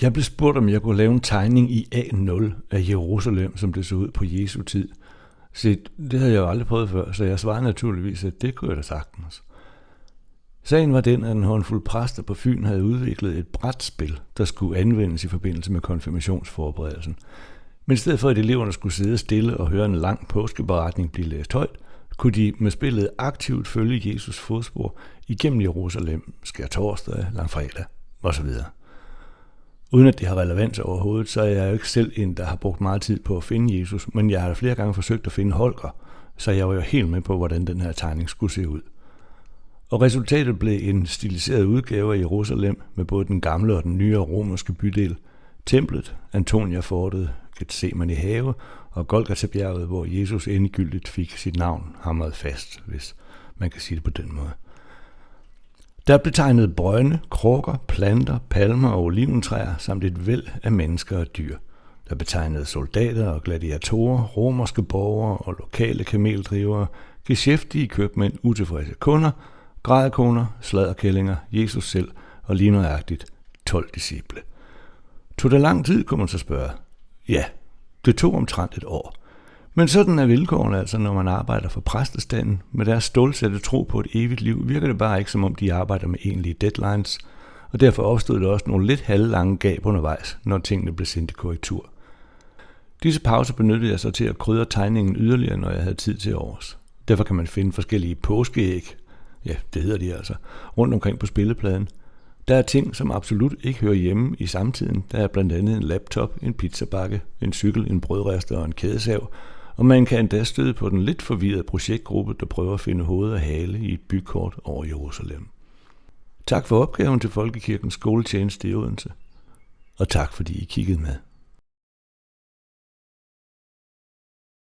Jeg blev spurgt, om jeg kunne lave en tegning i A0 af Jerusalem, som det så ud på Jesu tid. Så det havde jeg jo aldrig prøvet før, så jeg svarede naturligvis, at det kunne jeg da sagtens. Sagen var den, at en håndfuld præster på Fyn havde udviklet et brætspil, der skulle anvendes i forbindelse med konfirmationsforberedelsen. Men i stedet for, at eleverne skulle sidde stille og høre en lang påskeberetning blive læst højt, kunne de med spillet aktivt følge Jesus fodspor igennem Jerusalem, skærtorsdag, langfredag osv. Uden at det har relevans overhovedet, så er jeg jo ikke selv en, der har brugt meget tid på at finde Jesus, men jeg har flere gange forsøgt at finde Holger, så jeg var jo helt med på, hvordan den her tegning skulle se ud. Og resultatet blev en stiliseret udgave af Jerusalem med både den gamle og den nye romerske bydel, templet, Antoniafortet, Getsemane have og Golgata-bjerget, hvor Jesus endegyldigt fik sit navn hamret fast, hvis man kan sige det på den måde. Der blev tegnet brønde, krukker, planter, palmer og oliventræer samt et væld af mennesker og dyr. Der blev tegnet soldater og gladiatorer, romerske borgere og lokale kameldrivere, geschæftige købmænd, utilfredse kunder, grædekoner, sladderkællinger, Jesus selv og lige nøjagtigt 12 disciple. Tog det lang tid, kunne man så spørge? Ja, det tog omtrent et år. Men sådan er vilkårene altså, når man arbejder for præstestanden. Med deres stålsatte tro på et evigt liv virker det bare ikke, som om de arbejder med egentlige deadlines, og derfor opstod der også nogle lidt halvlange gab undervejs, når tingene blev sendt i korrektur. Disse pauser benyttede jeg så til at krydre tegningen yderligere, når jeg havde tid til overs. Derfor kan man finde forskellige påskeæg, ja, det hedder de altså, rundt omkring på spillepladen. Der er ting, som absolut ikke hører hjemme i samtiden. Der er blandt andet en laptop, en pizzabakke, en cykel, en brødrester og en kædesav, og man kan endda støde på den lidt forvirrede projektgruppe, der prøver at finde hoved og hale i et bykort over Jerusalem. Tak for opgaven til Folkekirkens skoletjeneste i Odense, og tak fordi I kiggede med.